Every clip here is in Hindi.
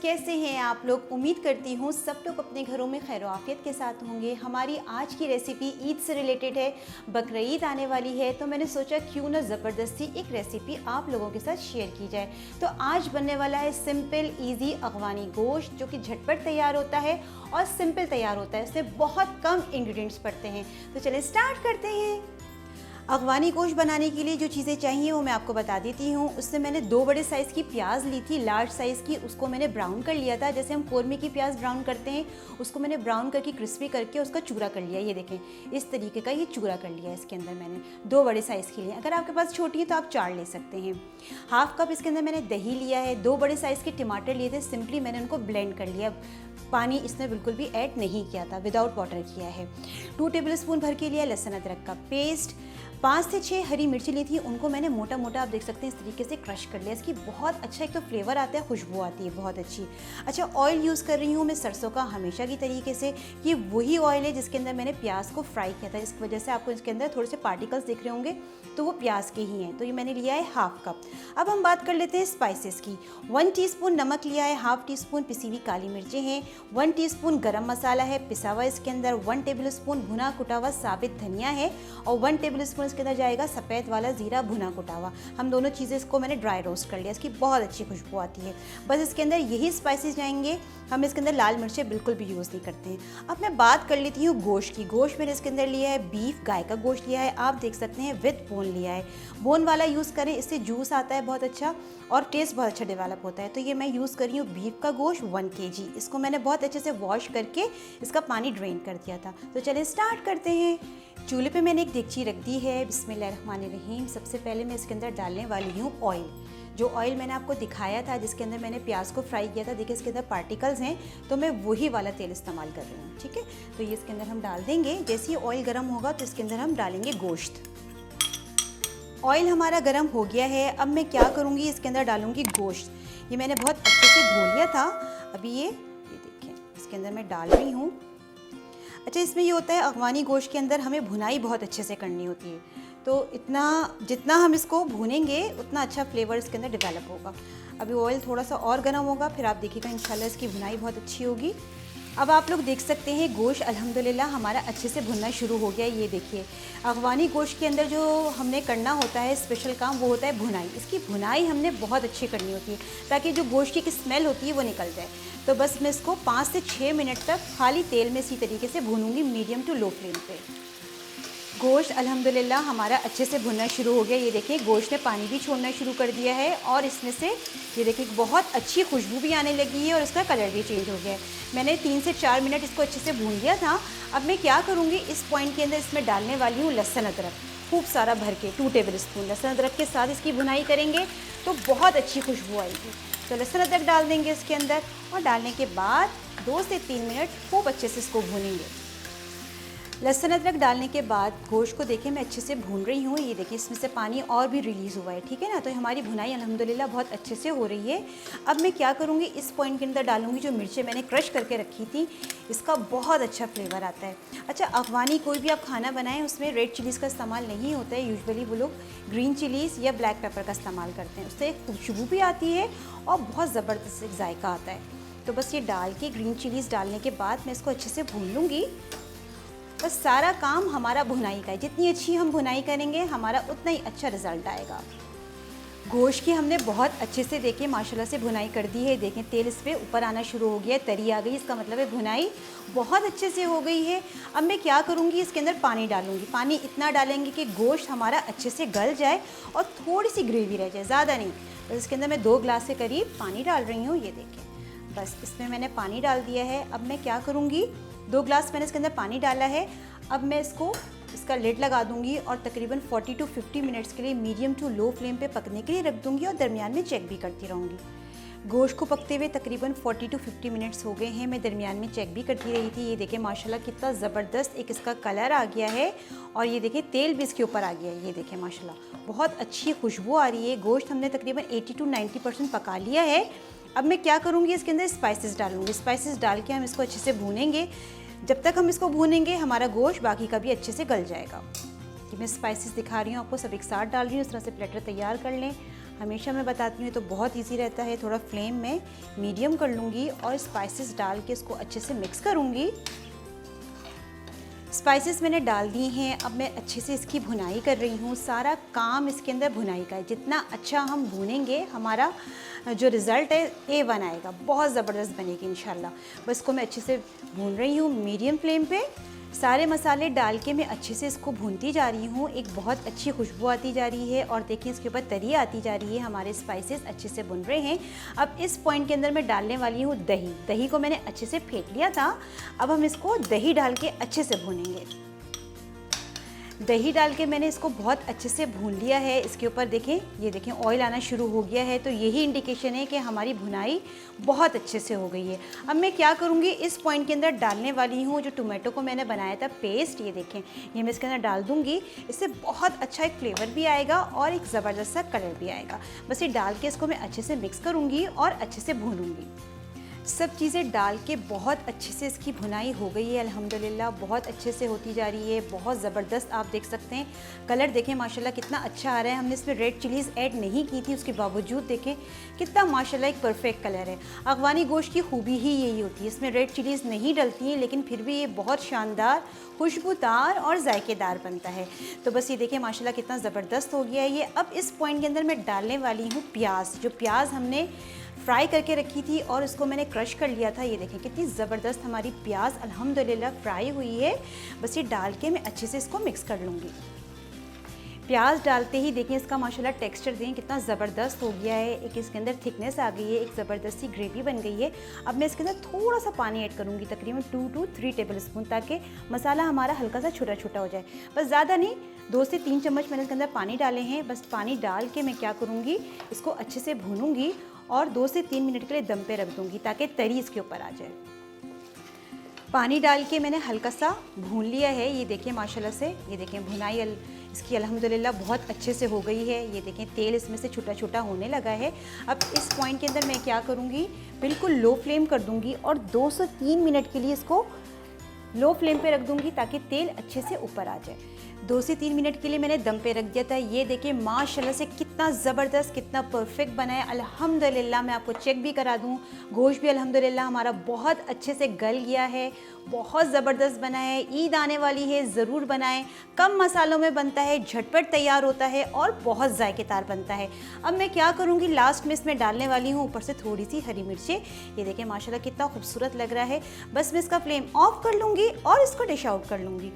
कैसे हैं आप लोग। उम्मीद करती हूँ सब लोग अपने घरों में खैर आफियत के साथ होंगे। हमारी आज की रेसिपी ईद से रिलेटेड है। बकरीद आने वाली है तो मैंने सोचा क्यों ना ज़बरदस्ती एक रेसिपी आप लोगों के साथ शेयर की जाए। तो आज बनने वाला है सिंपल ईजी अगवानी गोश्त, जो कि झटपट तैयार होता है और सिंपल तैयार होता है। इसमें बहुत कम इंग्रेडिएंट्स पड़ते हैं। तो चलिए स्टार्ट करते हैं। अगवानी गोश्त बनाने के लिए जो चीज़ें चाहिए वो मैं आपको बता देती हूँ। उससे मैंने 2 बड़े साइज़ की प्याज ली थी, लार्ज साइज़ की। उसको मैंने ब्राउन कर लिया था, जैसे हम कौरमे की प्याज ब्राउन करते हैं। उसको मैंने ब्राउन करके क्रिस्पी करके उसका चूरा कर लिया। ये देखें, इस तरीके का ये चूरा कर लिया। इसके अंदर मैंने 2 बड़े साइज़ के लिए, अगर आपके पास छोटी है तो आप 4 ले सकते हैं। हाफ कप इसके अंदर मैंने दही लिया है। 2 बड़े साइज़ के टमाटर लिए थे, सिंपली मैंने उनको ब्लेंड कर लिया। पानी इसमें बिल्कुल भी ऐड नहीं किया था, विदाउट वाटर किया है। 2 टेबलस्पून भर के लिया लहसुन अदरक का पेस्ट। 5 से 6 हरी मिर्ची ली थी, उनको मैंने मोटा मोटा आप देख सकते हैं इस तरीके से क्रश कर लिया। इसकी बहुत अच्छा एक तो फ्लेवर आता है, खुशबू आती है बहुत अच्छी। अच्छा, ऑयल यूज़ कर रही हूँ मैं सरसों का, हमेशा की तरीके से। ये वही ऑयल है जिसके अंदर मैंने प्याज को फ्राई किया था, जिसकी वजह से आपको इसके अंदर थोड़े से पार्टिकल्स दिख रहे होंगे, तो वो प्याज के ही हैं। तो ये मैंने लिया है हाफ कप। अब हम बात कर लेते हैं स्पाइसेस की। 1 टीस्पून नमक लिया है, हाफ टीस्पून पिसी हुई काली मिर्चें हैं, 1 टीस्पून गरम मसाला है पिसा हुआ इसके अंदर, 1 टेबलस्पून भुना कुटा हुआ साबित धनिया है और 1 टेबलस्पून इसके अंदर जाएगा सफ़ेद वाला ज़ीरा भुना कुटा हुआ। हम दोनों चीज़ें इसको मैंने ड्राई रोस्ट कर लिया, इसकी बहुत अच्छी खुशबू आती है। बस इसके अंदर यही स्पाइसेस जाएंगे, हम इसके अंदर लाल मिर्चें बिल्कुल भी यूज़ नहीं करते हैं। अब मैं बात कर लेती हूँ गोश्त की। गोश्त मैंने इसके अंदर लिया है बीफ, गाय का गोश्त लिया है, आप देख सकते हैं विद बोन लिया है। बोन वाला यूज़ करें, इससे जूस आता है बहुत अच्छा और टेस्ट बहुत अच्छा डेवलप होता है। तो ये मैं यूज़ कर रही हूँ बीफ का गोश्त 1 kg। इसको मैंने बहुत अच्छे से वॉश करके इसका पानी ड्रेन कर दिया था। तो चलिए स्टार्ट करते हैं। चूल्हे पे मैंने एक देगची रख दी है। बिस्मिल्लाहिर्रहमानिर्रहीम। सबसे पहले मैं इसके अंदर डालने वाली हूँ ऑयल। जो ऑयल मैंने आपको दिखाया था जिसके अंदर मैंने प्याज को फ्राई किया था, देखिए इसके अंदर पार्टिकल्स हैं, तो मैं वही वाला तेल इस्तेमाल कर रही हूँ। ठीक है, तो ये इसके अंदर हम डाल देंगे। जैसे ही ऑयल गर्म होगा तो इसके अंदर हम डालेंगे गोश्त। ऑयल हमारा गर्म हो गया है। अब मैं क्या करूँगी, इसके अंदर डालूँगी गोश्त। ये मैंने बहुत अच्छे से धो लिया था। अभी ये देखें इसके अंदर मैं डाल रही हूँ। अच्छा, इसमें ये होता है अगवानी गोश्त के अंदर हमें भुनाई बहुत अच्छे से करनी होती है, तो जितना हम इसको भूनेंगे उतना अच्छा फ्लेवर इसके अंदर डेवलप होगा। अभी ऑयल थोड़ा सा और गर्म होगा, फिर आप देखिएगा इंशाल्लाह इसकी भुनाई बहुत अच्छी होगी। अब आप लोग देख सकते हैं गोश्त अल्हम्दुलिल्लाह हमारा अच्छे से भुनना शुरू हो गया। ये देखिए, अगवानी गोश्त के अंदर जो हमने करना होता है स्पेशल काम, वो होता है भुनाई। इसकी भुनाई हमने बहुत अच्छी करनी होती है ताकि जो गोश्त की स्मेल होती है वो निकल जाए। तो बस मैं इसको 5 से 6 मिनट तक खाली तेल में इसी तरीके से भूनूंगी, मीडियम टू लो फ्लेम पे। गोश्त अल्हम्दुलिल्लाह हमारा अच्छे से भुनना शुरू हो गया। ये देखिए गोश्त ने पानी भी छोड़ना शुरू कर दिया है और इसमें से ये देखिए बहुत अच्छी खुशबू भी आने लगी है और इसका कलर भी चेंज हो गया है। मैंने 3 से 4 मिनट इसको अच्छे से भून लिया था। अब मैं क्या करूँगी, इस पॉइंट के अंदर इसमें डालने वाली हूँ लहसुन अदरक, खूब सारा भर के 2 टेबलस्पून लहसुन अदरक के साथ इसकी भुनाई करेंगे तो बहुत अच्छी खुशबू आएगी। तो लहसुन अदरक डाल देंगे इसके अंदर और डालने के बाद 2 से 3 मिनट खूब अच्छे से इसको भूनेंगे। लहसुन अदरक डालने के बाद गोश्त को देखें मैं अच्छे से भून रही हूँ। ये देखिए इसमें से पानी और भी रिलीज़ हुआ है, ठीक है ना। तो हमारी भुनाई अल्हम्दुलिल्लाह बहुत अच्छे से हो रही है। अब मैं क्या करूँगी, इस पॉइंट के अंदर डालूँगी जो मिर्चें मैंने क्रश करके रखी थी, इसका बहुत अच्छा फ्लेवर आता है। अच्छा, अगवानी कोई भी आप खाना बनाएं उसमें रेड चिलीज़ का इस्तेमाल नहीं होता है, यूजुअली वो लोग ग्रीन चिलीज़ या ब्लैक पेपर का इस्तेमाल करते हैं। उससे खुशबू भी आती है और बहुत ज़बरदस्त जायका आता है। तो बस ये डाल के ग्रीन चिलीज़ डालने के बाद मैं इसको अच्छे से भून लूँगी। बस सारा काम हमारा भुनाई का है, जितनी अच्छी हम भुनाई करेंगे हमारा उतना ही अच्छा रिज़ल्ट आएगा। गोश्त की हमने बहुत अच्छे से देखिए माशाल्लाह से भुनाई कर दी है। देखें तेल इस पर ऊपर आना शुरू हो गया है, तरी आ गई, इसका मतलब है भुनाई बहुत अच्छे से हो गई है। अब मैं क्या करूँगी, इसके अंदर पानी डालूँगी। पानी इतना डालेंगे कि गोश्त हमारा अच्छे से गल जाए और थोड़ी सी ग्रेवी रह जाए, ज़्यादा नहीं। बस इसके अंदर मैं 2 गिलास के करीब पानी डाल रही हूँ। ये देखें, बस इसमें मैंने पानी डाल दिया है। अब मैं क्या करूँगी, 2 गिलास मैंने इसके अंदर पानी डाला है। अब मैं इसका लिड लगा दूंगी और तकरीबन 40 to 50 मिनट्स के लिए मीडियम टू लो फ्लेम पे पकने के लिए रख दूंगी और दरमियान में चेक भी करती रहूँगी। गोश्त को पकते हुए तकरीबन 40 to 50 मिनट्स हो गए हैं, मैं दरमियान में चेक भी करती रही थी। ये देखें माशाल्लाह कितना ज़बरदस्त एक इसका कलर आ गया है और ये देखें तेल भी इसके ऊपर आ गया है। ये देखें माशाल्लाह बहुत अच्छी खुशबू आ रही है। गोश्त हमने तकरीबन 80 to 90% पका लिया है। अब मैं क्या करूँगी, इसके अंदर स्पाइसेस डालूँगी। स्पाइसेस डाल के हम इसको अच्छे से भूनेंगे। जब तक हम इसको भूनेंगे हमारा गोश्त बाकी का भी अच्छे से गल जाएगा। कि मैं स्पाइसेस दिखा रही हूँ आपको, सब एक साथ डाल रही हूँ। इस तरह से प्लेटर तैयार कर लें। हमेशा मैं बताती हूँ तो बहुत इजी रहता है। थोड़ा फ्लेम में मीडियम कर लूँगी और स्पाइसेस डाल के इसको अच्छे से मिक्स करूँगी। स्पाइसेस मैंने डाल दिए हैं, अब मैं अच्छे से इसकी भुनाई कर रही हूँ। सारा काम इसके अंदर भुनाई का है। जितना अच्छा हम भूनेंगे हमारा जो रिज़ल्ट है A1 आएगा, बहुत ज़बरदस्त बनेगी इंशाल्लाह। बस इसको मैं अच्छे से भून रही हूँ मीडियम फ्लेम पे। सारे मसाले डाल के मैं अच्छे से इसको भूनती जा रही हूँ। एक बहुत अच्छी खुशबू आती जा रही है और देखिए इसके ऊपर तरी आती जा रही है। हमारे स्पाइसेस अच्छे से भुन रहे हैं। अब इस पॉइंट के अंदर मैं डालने वाली हूँ दही। दही को मैंने अच्छे से फेंट लिया था। अब हम इसको दही डाल के अच्छे से भूनेंगे। दही डाल के मैंने इसको बहुत अच्छे से भून लिया है। इसके ऊपर देखें, ये देखें ऑयल आना शुरू हो गया है, तो यही इंडिकेशन है कि हमारी भुनाई बहुत अच्छे से हो गई है। अब मैं क्या करूँगी, इस पॉइंट के अंदर डालने वाली हूँ जो टोमेटो को मैंने बनाया था पेस्ट, ये देखें, ये मैं इसके अंदर डाल दूँगी। इससे बहुत अच्छा एक फ्लेवर भी आएगा और एक ज़बरदस्त सा कलर भी आएगा। बस ये डाल के इसको मैं अच्छे से मिक्स करूँगी और अच्छे से भूनूँगी। सब चीज़ें डाल के बहुत अच्छे से इसकी भुनाई हो गई है अल्हम्दुलिल्लाह। बहुत अच्छे से होती जा रही है, बहुत ज़बरदस्त। आप देख सकते हैं कलर देखें माशाल्लाह कितना अच्छा आ रहा है। हमने इसमें रेड चिलीज़ ऐड नहीं की थी, उसके बावजूद देखें कितना माशाल्लाह एक परफेक्ट कलर है। अफ़गानी गोश्त की खूबी ही यही होती है, इसमें रेड चिलीज़ नहीं डलती हैं, लेकिन फिर भी ये बहुत शानदार, खुशबूदार और जायकेदार बनता है। तो बस ये देखें माशाल्लाह कितना ज़बरदस्त हो गया है ये। अब इस पॉइंट के अंदर मैं डालने वाली हूँ प्याज। जो प्याज हमने फ्राई करके रखी थी और इसको मैंने क्रश कर लिया था। ये देखें कितनी ज़बरदस्त हमारी प्याज अल्हम्दुलिल्लाह फ्राई हुई है। बस ये डाल के मैं अच्छे से इसको मिक्स कर लूँगी। प्याज डालते ही देखें इसका माशाल्लाह टेक्सचर देखें कितना ज़बरदस्त हो गया है। एक इसके अंदर थिकनेस आ गई है, एक ज़बरदस्त सी ग्रेवी बन गई है। अब मैं इसके अंदर थोड़ा सा पानी ऐड करूँगी, तकरीबन 2 to 3 टेबल स्पून, ताकि मसाला हमारा हल्का सा छोटा छोटा हो जाए। बस ज़्यादा नहीं, 2 से 3 चम्मच मैंने इसके अंदर पानी डाले हैं। बस पानी डाल के मैं क्या करूँगी, इसको अच्छे से भूनूँगी और 2 से 3 मिनट के लिए दम पे रख दूँगी ताकि तरी इसके ऊपर आ जाए। पानी डाल के मैंने हल्का सा भून लिया है। ये देखें माशाल्लाह से, ये देखें भुनाई इसकी अल्हम्दुलिल्लाह बहुत अच्छे से हो गई है। ये देखें तेल इसमें से छोटा छोटा होने लगा है। अब इस पॉइंट के अंदर मैं क्या करूँगी, बिल्कुल लो फ्लेम कर दूँगी और 2 से 3 मिनट के लिए इसको लो फ्लेम पे रख दूँगी ताकि तेल अच्छे से ऊपर आ जाए। 2 से 3 मिनट के लिए मैंने दम पे रख दिया था। ये देखिए माशाल्लाह से कितना ज़बरदस्त, कितना परफेक्ट बना है अल्हम्दुलिल्लाह। मैं आपको चेक भी करा दूँ, गोश्त भी अल्हम्दुलिल्लाह हमारा बहुत अच्छे से गल गया है, बहुत ज़बरदस्त बना है। ईद आने वाली है, ज़रूर बनाएं। कम मसालों में बनता है, झटपट तैयार होता है और बहुत जायकेदार बनता है। अब मैं क्या करूँगी, लास्ट में इसमें डालने वाली हूँ ऊपर से थोड़ी सी हरी मिर्चें। ये देखें माशाल्लाह कितना खूबसूरत लग रहा है। बस मैं इसका फ्लेम ऑफ कर लूँगी और इसको डिश आउट कर लूँगी।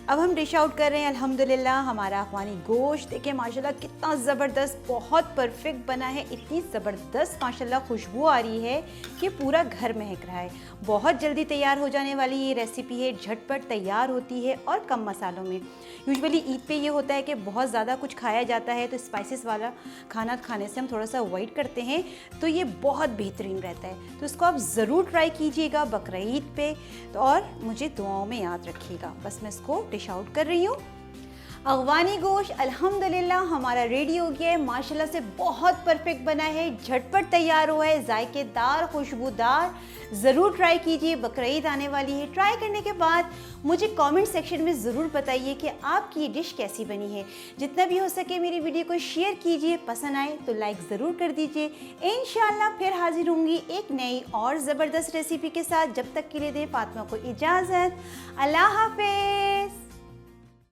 अब हम डिश आउट कर रहे हैं अल्हम्दुलिल्लाह। हमारा अफ़गानी गोश्त देखिए माशाल्लाह कितना ज़बरदस्त, बहुत परफेक्ट बना है। इतनी ज़बरदस्त माशाल्लाह खुशबू आ रही है कि पूरा घर महक रहा है। बहुत जल्दी तैयार हो जाने वाली ये रेसिपी है, झटपट तैयार होती है और कम मसालों में। यूजुअली ईद पे ये होता है कि बहुत ज़्यादा कुछ खाया जाता है, तो स्पाइसेस वाला खाना खाने से हम थोड़ा सा अवॉइड करते हैं, तो ये बहुत बेहतरीन रहता है। तो इसको आप ज़रूर ट्राई कीजिएगा बकरीद पे, तो और मुझे दुआओं में याद रखिएगा। बस मैं इसको डिश आउट कर रही हूँ। अफ़गानी गोश्त अल्हम्दुलिल्लाह हमारा रेडी हो गया है, माशाल्लाह से बहुत परफेक्ट बना है, झटपट तैयार हुआ है, जायकेदार, खुशबूदार। ज़रूर ट्राई कीजिए, बकरीद आने वाली है। ट्राई करने के बाद मुझे कमेंट सेक्शन में ज़रूर बताइए कि आपकी ये डिश कैसी बनी है। जितना भी हो सके मेरी वीडियो को शेयर कीजिए, पसंद आए तो लाइक ज़रूर कर दीजिए। इंशाल्लाह फिर हाजिर होंगी एक नई और ज़बरदस्त रेसिपी के साथ। जब तक के लिए दें फातिमा को इजाज़त। अल्लाह हाफ़िज़।